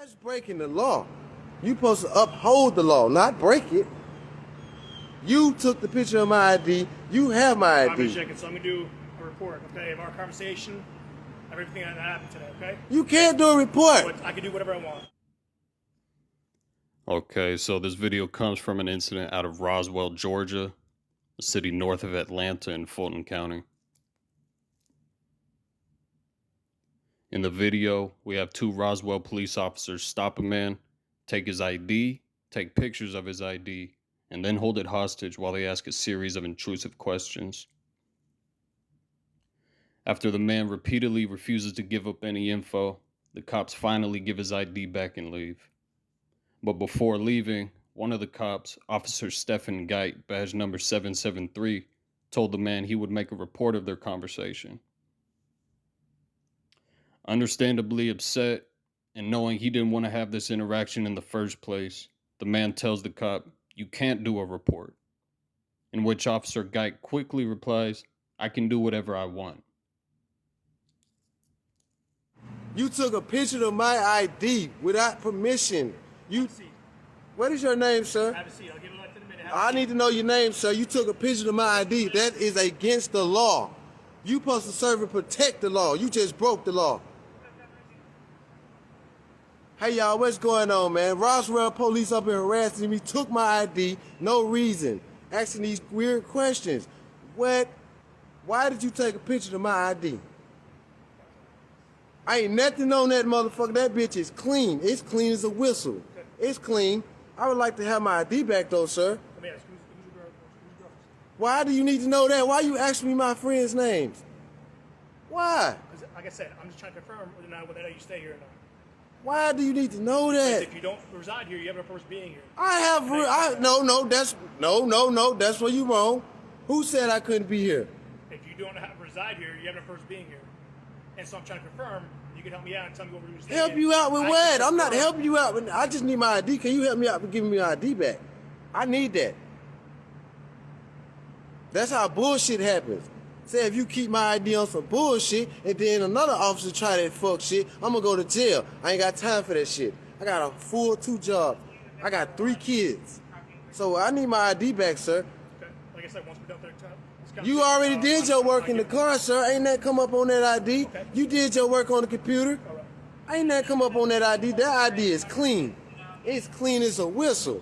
That's breaking the law. You supposed to uphold the law, not break it. You took the picture of my ID. You have my ID. I'm gonna check it, so I'm gonna do a report, okay, of our conversation, of everything that happened today, okay? You can't do a report. But I can do whatever I want. Okay, so this video comes from an incident out of Roswell, Georgia, a city north of Atlanta in Fulton County. In the video, we have two Roswell police officers stop a man, take his ID, take pictures of his ID, and then hold it hostage while they ask a series of intrusive questions. After the man repeatedly refuses to give up any info, the cops finally give his ID back and leave. But before leaving, one of the cops, Officer Stephen Geit, badge number 773, told the man he would make a report of their conversation. Understandably upset, and knowing he didn't want to have this interaction in the first place, the man tells the cop, "You can't do a report." In which Officer Geit quickly replies, "I can do whatever I want." You took a picture of my ID without permission. What is your name, sir? Have a seat. I'll give it like in a minute. I need to know your name, sir. You took a picture of my ID. That is against the law. You supposed to serve and protect the law. You just broke the law. Hey, y'all, what's going on, man? Roswell police up here harassing me, took my ID, no reason, asking these weird questions. What? Why did you take a picture of my ID? I ain't nothing on that motherfucker. That bitch is clean. It's clean as a whistle. It's clean. I would like to have my ID back, though, sir. Let me ask, who's your girlfriend? Why do you need to know that? Why you asking me my friends' names? Why? Because, like I said, I'm just trying to confirm whether or not you stay here or not. Why do you need to know that? If you don't reside here, you have no purpose being here. That's where you wrong. Who said I couldn't be here? If you don't reside here, you have no purpose being here. And so I'm trying to confirm, you can help me out and tell me what we're going to stay Help in. you out with what? I'm not helping you out. I just need my ID. Can you help me out with giving me my ID back? I need that. That's how bullshit happens. Say if you keep my ID on some bullshit and then another officer try that fuck shit, I'm gonna go to jail. I ain't got time for that shit. I got a full 2 jobs. I got 3 kids. So I need my ID back, sir. Okay. Like I said, once we're done there, You already did your work in the car, sir. Ain't that come up on that ID? Okay. You did your work on the computer. All right. Ain't that come up on that ID? That ID is clean. It's clean as a whistle.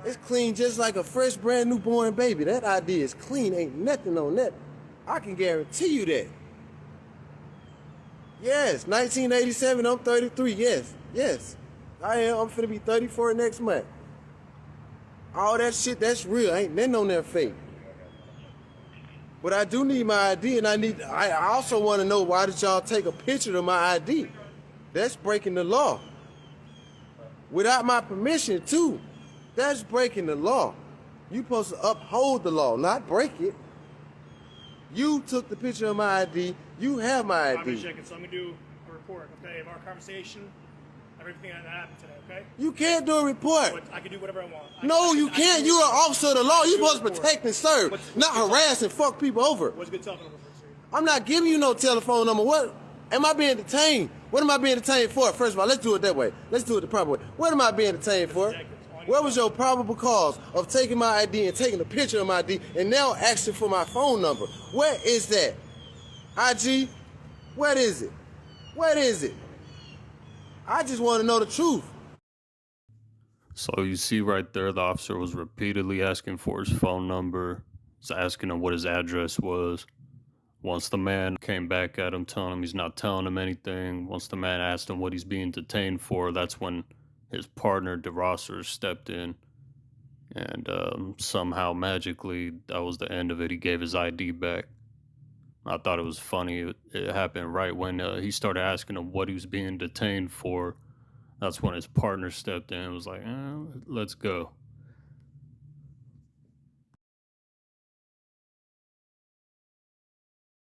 It's clean just like a fresh, brand newborn baby. That ID is clean. Ain't nothing on that. I can guarantee you that. Yes, 1987, I'm 33. Yes. I am. I'm finna be 34 next month. All that shit, that's real. Ain't nothing on that fake. But I do need my ID, and I also want to know, why did y'all take a picture of my ID? That's breaking the law. Without my permission, too. That's breaking the law. You supposed to uphold the law, not break it. You took the picture of my ID. You have my I'm ID. gonna check it, so I'm gonna do a report, okay, of our conversation, of everything that happened today, okay? You can't do a report. But I can do whatever I want. No, you can't. You're an officer of the law. You're supposed to protect and serve, not harass and fuck people over. What's a good telephone number for you? I'm not giving you no telephone number. What? Am I being detained? What am I being detained for? First of all, let's do it that way. Let's do it the proper way. What am I being detained for? What was your probable cause of taking my ID and taking a picture of my ID and now asking for my phone number? Where is that? IG? What is it? What is it? I just want to know the truth. So you see right there, the officer was repeatedly asking for his phone number. He's asking him what his address was. Once the man came back at him, telling him he's not telling him anything. Once the man asked him what he's being detained for, that's when his partner, DeRosser, stepped in. And somehow, magically, that was the end of it. He gave his ID back. I thought it was funny. It happened right when he started asking him what he was being detained for. That's when his partner stepped in and was like, let's go.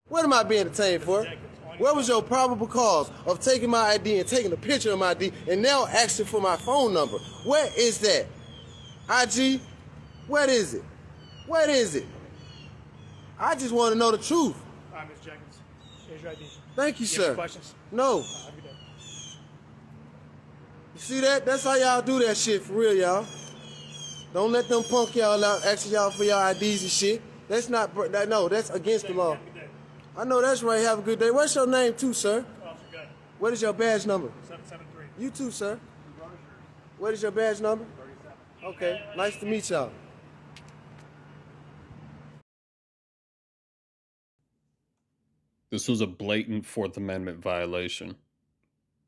What am I being detained for? What was your probable cause of taking my ID and taking a picture of my ID and now asking for my phone number? Where is that? IG? What is it? What is it? I just want to know the truth. All right, Mr. Jenkins. Here's your ID. Thank you, You have sir. any questions? No. Have a good day. You see that? That's how y'all do that shit for real, y'all. Don't let them punk y'all out asking y'all for your IDs and shit. That's not, no, that's against the law. I know that's right. Have a good day. What's your name too, sir? What is your badge number? 773. You too, sir. What is your badge number? 37. Okay, nice to meet y'all. This was a blatant Fourth Amendment violation.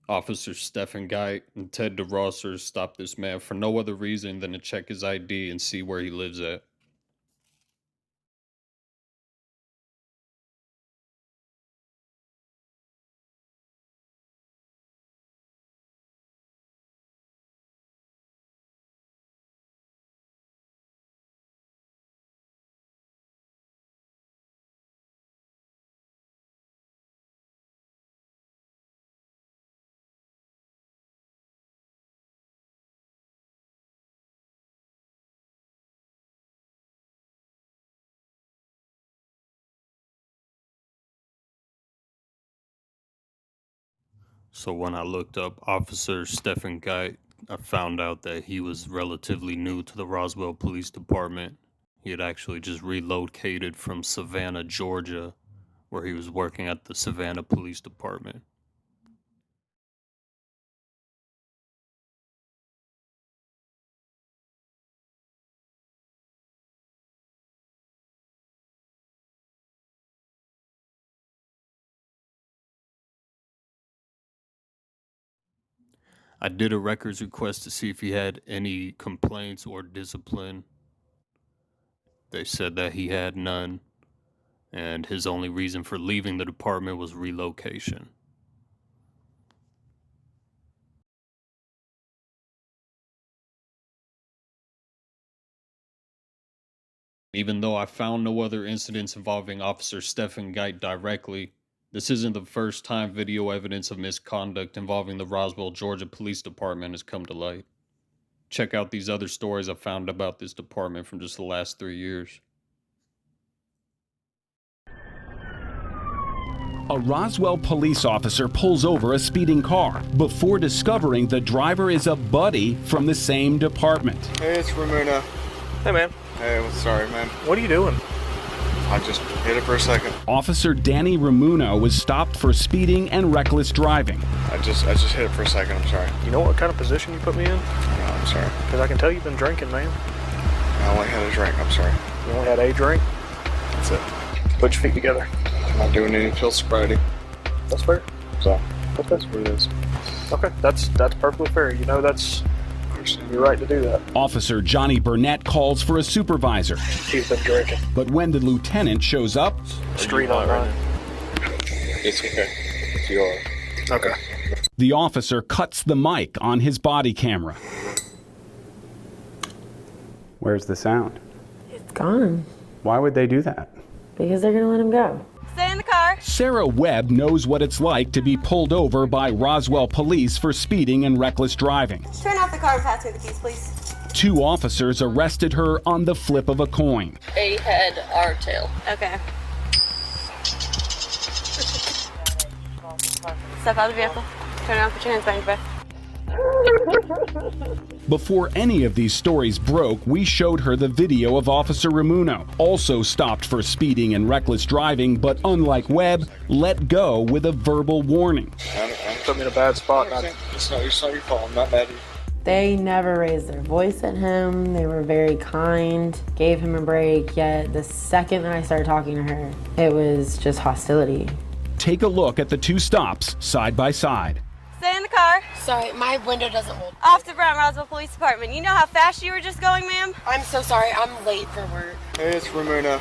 Officers Stephen Geit and Ted DeRosser stopped this man for no other reason than to check his ID and see where he lives at. So when I looked up Officer Stephen Geit, I found out that he was relatively new to the Roswell Police Department. He had actually just relocated from Savannah, Georgia, where he was working at the Savannah Police Department. I did a records request to see if he had any complaints or discipline. They said that he had none, and his only reason for leaving the department was relocation. Even though I found no other incidents involving Officer Stephen Geit directly, this isn't the first time video evidence of misconduct involving the Roswell, Georgia Police Department has come to light. Check out these other stories I found about this department from just the last 3 years. A Roswell police officer pulls over a speeding car before discovering the driver is a buddy from the same department. Hey, it's Ramuna. Hey, man. Hey, well, sorry, man. What are you doing? I just hit it for a second. Officer Danny Ramuno was stopped for speeding and reckless driving. I just hit it for a second. I'm sorry. You know what kind of position you put me in? No, I'm sorry. Because I can tell you've been drinking, man. I only had a drink. I'm sorry. You only had a drink? That's it. Put your feet together. I'm not doing any field sobriety. That's fair. So, that's what it is. Okay, that's perfectly fair. You know, you're right to do that. Officer Johnny Burnett calls for a supervisor. He's been drinking. But when the lieutenant shows up, Street on right. It's okay. If you are. Okay. the officer cuts the mic on his body camera. Where's the sound? It's gone. Why would they do that? Because they're going to let him go. Stay in the car. Sarah Webb knows what it's like to be pulled over by Roswell police for speeding and reckless driving. Turn off the car and pass me the keys, please. 2 officers arrested her on the flip of a coin. A head, R tail. Okay. Step out of the vehicle. Turn around, put your hands behind your back. Before any of these stories broke, we showed her the video of Officer Ramuno, also stopped for speeding and reckless driving, but unlike Webb, let go with a verbal warning. Put me in a bad spot. It's not your fault. I'm not mad at you. They never raised their voice at him. They were very kind, gave him a break, yet the second that I started talking to her, it was just hostility. Take a look at the 2 stops side by side. Stay in the car. Sorry, my window doesn't hold. Off to Brown Roswell Police Department. You know how fast you were just going, ma'am? I'm so sorry, I'm late for work. Hey, it's Ramuna.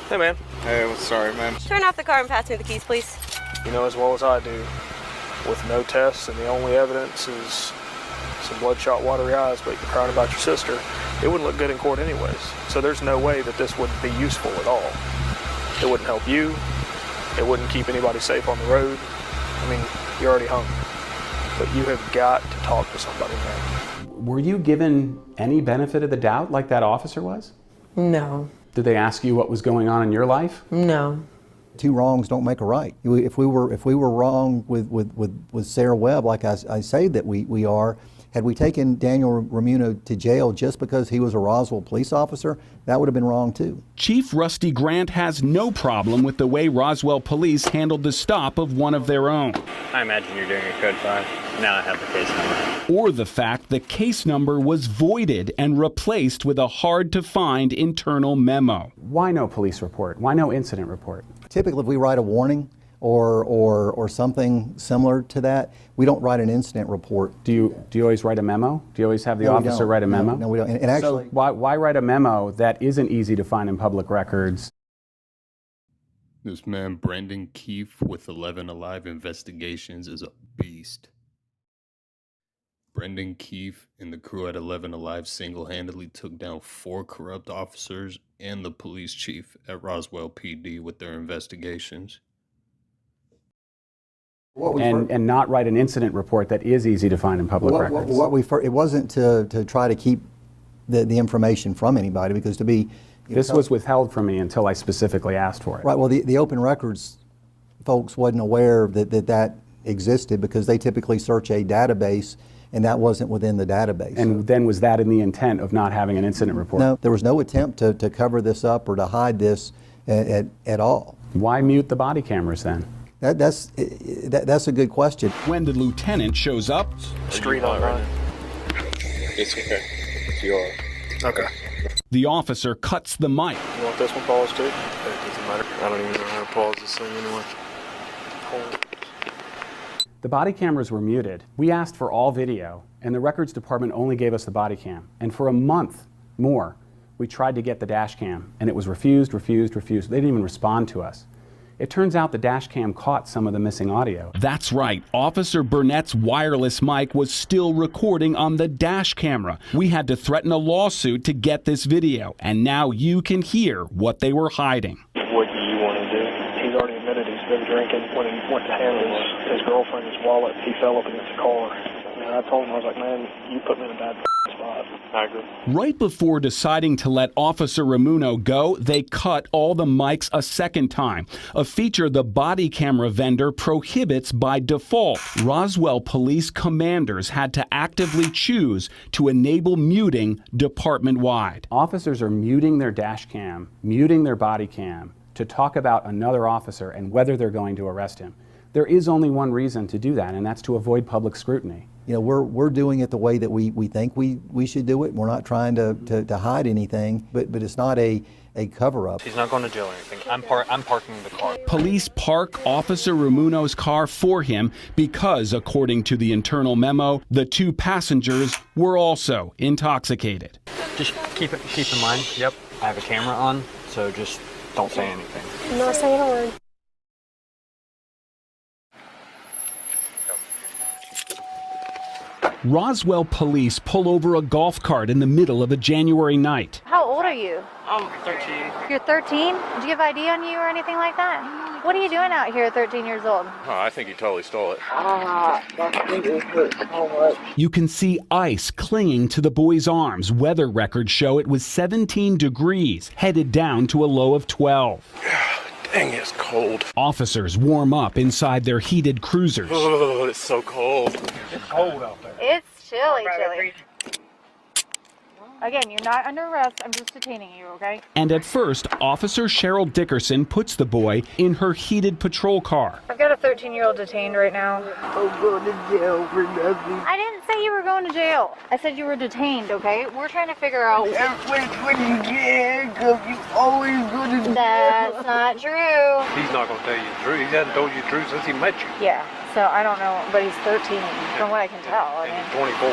Hey, man. Hey, well, sorry, man. Turn off the car and pass me the keys, please. You know as well as I do, with no tests and the only evidence is some bloodshot, watery eyes, but you're crying about your sister, it wouldn't look good in court anyways. So there's no way that this would be useful at all. It wouldn't help you. It wouldn't keep anybody safe on the road. I mean, you're already hung. But you have got to talk to somebody, man. Were you given any benefit of the doubt like that officer was? No. Did they ask you what was going on in your life? No. 2 wrongs don't make a right. If we were wrong with Sarah Webb, like I say that we are, Had we taken Daniel Ramuno to jail just because he was a Roswell police officer, that would have been wrong too. Chief Rusty Grant has no problem with the way Roswell police handled the stop of one of their own. I imagine you're doing a code 5. Now I have the case number. Or the fact the case number was voided and replaced with a hard-to-find internal memo. Why no police report? Why no incident report? Typically, if we write a warning or something similar to that, we don't write an incident report. Do you always write a memo? Do you always have the officer write a memo? No, we don't. And actually, so why write a memo that isn't easy to find in public records? This man, Brendan Keefe, with 11 Alive Investigations, is a beast. Brendan Keefe and the crew at 11 Alive single-handedly took down 4 corrupt officers and the police chief at Roswell PD with their investigations. And not write an incident report that is easy to find in public records. It wasn't to try to keep the information from anybody, because to be... This was withheld from me until I specifically asked for it. Right, well, the open records folks wasn't aware that existed, because they typically search a database, and that wasn't within the database. And then was that in the intent of not having an incident report? No, there was no attempt to cover this up or to hide this at all. Why mute the body cameras then? That's a good question. When the lieutenant shoes up, Street on right. It's okay. It's yours. Okay. the officer cuts the mic. You want this one paused too? It doesn't matter. I don't even know how to pause this thing anyway. The body cameras were muted. We asked for all video, and the records department only gave us the body cam. And for a month more, we tried to get the dash cam, and it was refused. They didn't even respond to us. It turns out the dash cam caught some of the missing audio. That's right. Officer Burnett's wireless mic was still recording on the dash camera. We had to threaten a lawsuit to get this video, and now you can hear what they were hiding. What do you want to do? He's already admitted he's been drinking. When he went to hand his girlfriend's wallet, he fell up against the car. And I told him, I was like, man, you put me in a bad spot. I agree. Right before deciding to let Officer Ramuno go, they cut all the mics a second time, a feature the body camera vendor prohibits by default. Roswell police commanders had to actively choose to enable muting department-wide. Officers are muting their dash cam, muting their body cam to talk about another officer and whether they're going to arrest him. There is only one reason to do that, and that's to avoid public scrutiny. You know, we're doing it the way that we think we should do it. We're not trying to hide anything, but it's not a cover-up. He's not going to jail or anything. I'm parking the car. Police park Officer Ramuno's car for him because, according to the internal memo, the two passengers were also intoxicated. Just keep in mind, yep, I have a camera on, so just don't say anything. I'm not saying a word. Roswell police pull over a golf cart in the middle of a January night. How old are you? I'm 13. You're 13? Did you have ID on you or anything like that? What are you doing out here at 13 years old? Oh, I think he totally stole it. You can see ice clinging to the boy's arms. Weather records show it was 17 degrees, headed down to a low of 12. Dang, it's cold. Officers warm up inside their heated cruisers. Oh, it's so cold. It's cold out there. It's chilly. Again, you're not under arrest. I'm just detaining you, okay? And at first, Officer Cheryl Dickerson puts the boy in her heated patrol car. I've got a 13-year-old detained right now. I'm going to jail for nothing. I didn't say you were going to jail. I said you were detained, okay? We're trying to figure out... When you get handcuffed, you always going to That's not true. He's not going to tell you the truth. He hasn't told you the truth since he met you. Yeah, so I don't know, but he's 13, from what I can tell. I mean, 24.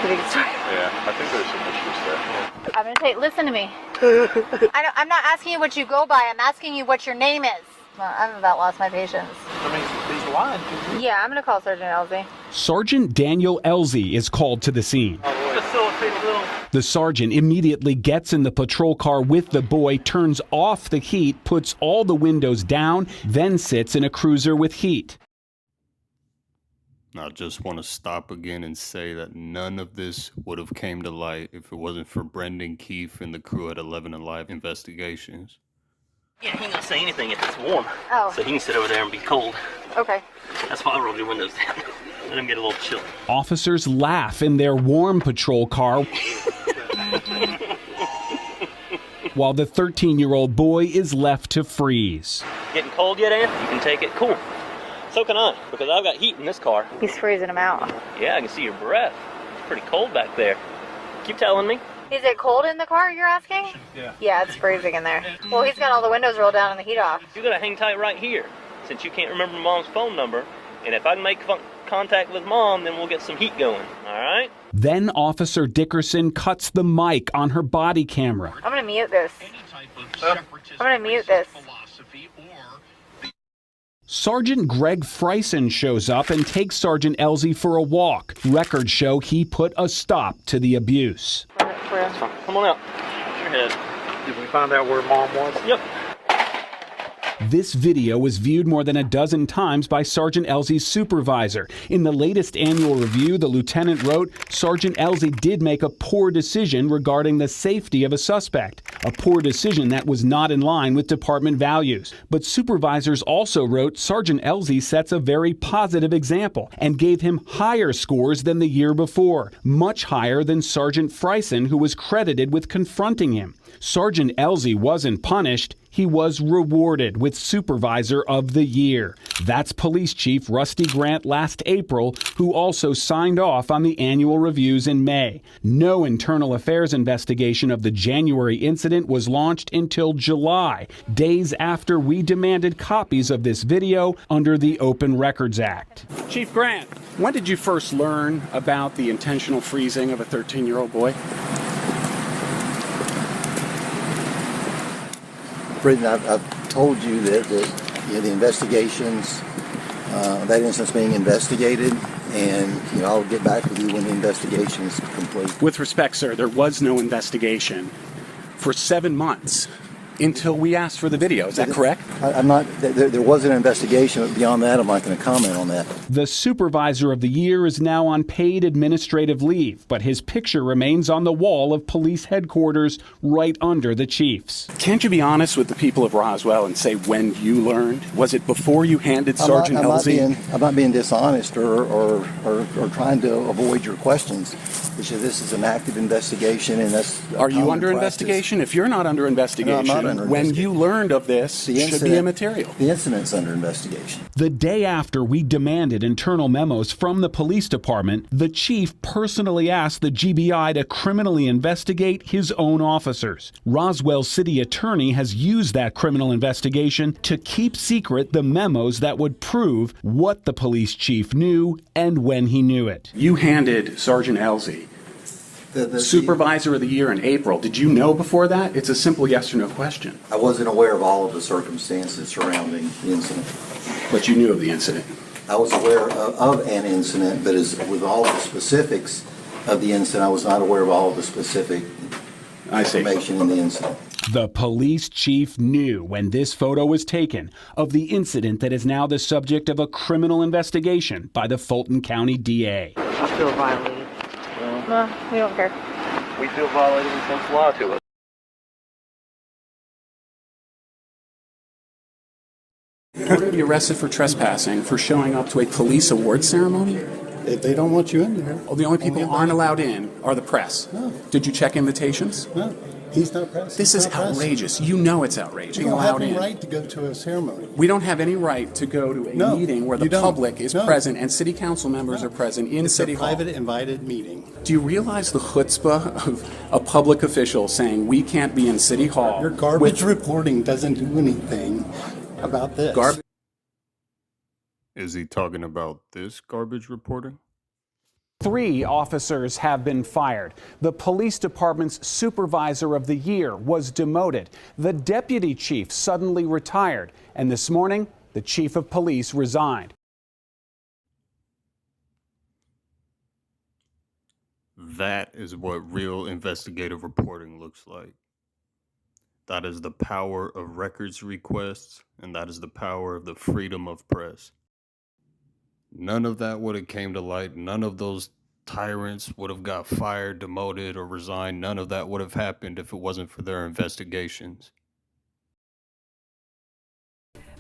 you think it's Yeah, I think there's some issues there. I'm going to say, listen to me. I'm not asking you what you go by. I'm asking you what your name is. Well, I've about lost my patience. I mean, he's lying to you. Yeah, I'm going to call Sergeant Elsie. Sergeant Daniel Elsie is called to the scene. The sergeant immediately gets in the patrol car with the boy, turns off the heat, puts all the windows down, then sits in a cruiser with heat. I just want to stop again and say that none of this would have came to light if it wasn't for Brendan Keefe and the crew at 11 Alive Investigations. Yeah, he ain't gonna say anything if it's warm. Oh. So he can sit over there and be cold. Okay. That's why I rolled your windows down. Let him get a little chilly. Officers laugh in their warm patrol car while the 13-year-old boy is left to freeze. Getting cold yet, Aunt? You can take it. Cool. So can I, because I've got heat in this car. He's freezing him out. Yeah, I can see your breath. It's pretty cold back there. Keep telling me. Is it cold in the car, you're asking? Yeah. Yeah, it's freezing in there. Well, he's got all the windows rolled down and the heat off. You gotta hang tight right here, since you can't remember Mom's phone number. And if I can make contact with Mom, then we'll get some heat going, all right? Then Officer Dickerson cuts the mic on her body camera. I'm gonna mute this. I'm gonna mute this. Sergeant Greg Freisen shows up and takes Sergeant Elsie for a walk. Records show he put a stop to the abuse. Come on out. Your head. Did we find out where Mom was? Yep. This video was viewed more than a dozen times by Sergeant Elsie's supervisor. In the latest annual review, the lieutenant wrote, Sergeant Elsie did make a poor decision regarding the safety of a suspect, a poor decision that was not in line with department values. But supervisors also wrote, Sergeant Elsie sets a very positive example and gave him higher scores than the year before, much higher than Sergeant Freisen, who was credited with confronting him. Sergeant Elsie wasn't punished. He was rewarded with Supervisor of the Year. That's Police Chief Rusty Grant last April, who also signed off on the annual reviews in May. No internal affairs investigation of the January incident was launched until July, days after we demanded copies of this video under the Open Records Act. Chief Grant, when did you first learn about the intentional freezing of a 13-year-old boy? Britton, I've told you that the investigations, that instance being investigated, and I'll get back with you when the investigation is complete. With respect, sir, there was no investigation for 7 months until we asked for the video. Is that correct? I'm not. There was an investigation, but beyond that, I'm not going to comment on that. The Supervisor of the Year is now on paid administrative leave, but his picture remains on the wall of police headquarters right under the chief's. Can't you be honest with the people of Roswell and say when you learned? Was it before you handed Sergeant Elsie? I'm not being dishonest or trying to avoid your questions. This is an active investigation, and that's. Are you under investigation? If you're not under investigation, no, I'm not under when you learned of this, it should be immaterial. The incident's under investigation. The day after we demanded internal memos from the police department, the chief personally asked the GBI to criminally investigate his own officers. Roswell City Attorney has used that criminal investigation to keep secret the memos that would prove what the police chief knew and when he knew it. You handed Sergeant Elsie the Supervisor of the Year in April. Did you know before that? It's a simple yes or no question. I wasn't aware of all of the circumstances surrounding the incident. But you knew of the incident? I was aware of an incident, but with all the specifics of the incident, I was not aware of all of the specific information in the incident. The police chief knew when this photo was taken of the incident that is now the subject of a criminal investigation by the Fulton County DA. I feel violated. No, we don't care. We feel violated when folks lie to us. You're going to be arrested for trespassing for showing up to a police award ceremony? They don't want you in there. Well, the only people who aren't allowed in are the press. No. Did you check invitations? No. He's not press. This is outrageous. You know it's outrageous. You don't have any right to go to a ceremony. We don't have any right to go to a meeting where the public is present and city council members are present in City Hall. It's a private invited meeting. Do you realize the chutzpah of a public official saying we can't be in City Hall? Your garbage reporting doesn't do anything about this. Is he talking about this garbage reporting? 3 officers have been fired. The police department's Supervisor of the Year was demoted. The deputy chief suddenly retired. And this morning, the chief of police resigned. That is what real investigative reporting looks like. That is the power of records requests, and that is the power of the freedom of press. None of that would have came to light. None of those tyrants would have got fired, demoted, or resigned. None of that would have happened if it wasn't for their investigations.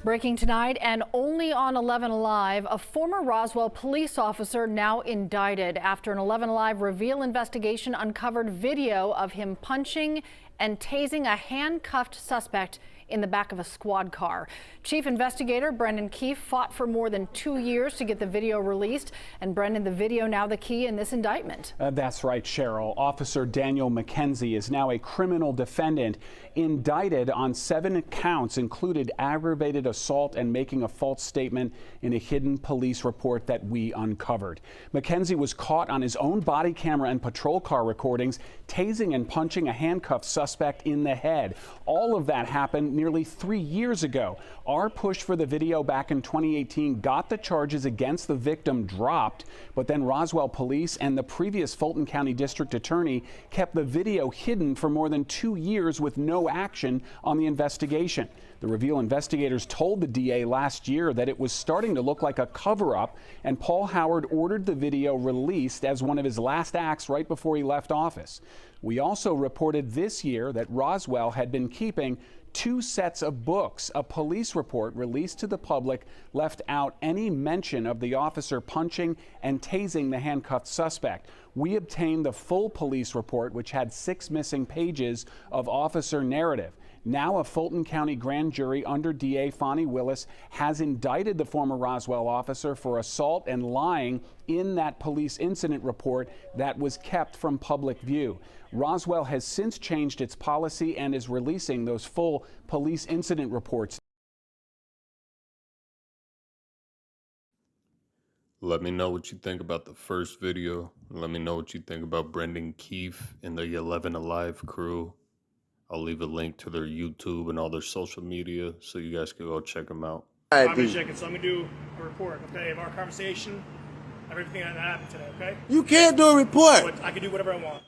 Breaking tonight and only on 11 Alive, a former Roswell police officer now indicted after an 11 Alive Reveal investigation uncovered video of him punching and tasing a handcuffed suspect in the back of a squad car. Chief Investigator Brendan Keefe fought for more than 2 years to get the video released. And Brendan, the video now the key in this indictment. That's right, Cheryl. Officer Daniel McKenzie is now a criminal defendant indicted on 7 counts, included aggravated assault and making a false statement in a hidden police report that we uncovered. McKenzie was caught on his own body camera and patrol car recordings, tasing and punching a handcuffed suspect in the head. All of that happened nearly 3 years ago. Our push for the video back in 2018 got the charges against the victim dropped, but then Roswell police and the previous Fulton County District Attorney kept the video hidden for more than 2 years with no action on the investigation. The Reveal investigators told the DA last year that it was starting to look like a cover-up, and Paul Howard ordered the video released as one of his last acts right before he left office. We also reported this year that Roswell had been keeping 2 sets of books. A police report released to the public left out any mention of the officer punching and tasing the handcuffed suspect. We obtained the full police report, which had 6 missing pages of officer narrative. Now a Fulton County grand jury under DA Fonnie Willis has indicted the former Roswell officer for assault and lying in that police incident report that was kept from public view. Roswell has since changed its policy and is releasing those full police incident reports. Let me know what you think about the first video. Let me know what you think about Brendan Keefe and the 11 Alive crew. I'll leave a link to their YouTube and all their social media so you guys can go check them out. I'm gonna check it, so I'm gonna do a report, okay, of our conversation, of everything that happened today, okay? You can't do a report. But I can do whatever I want.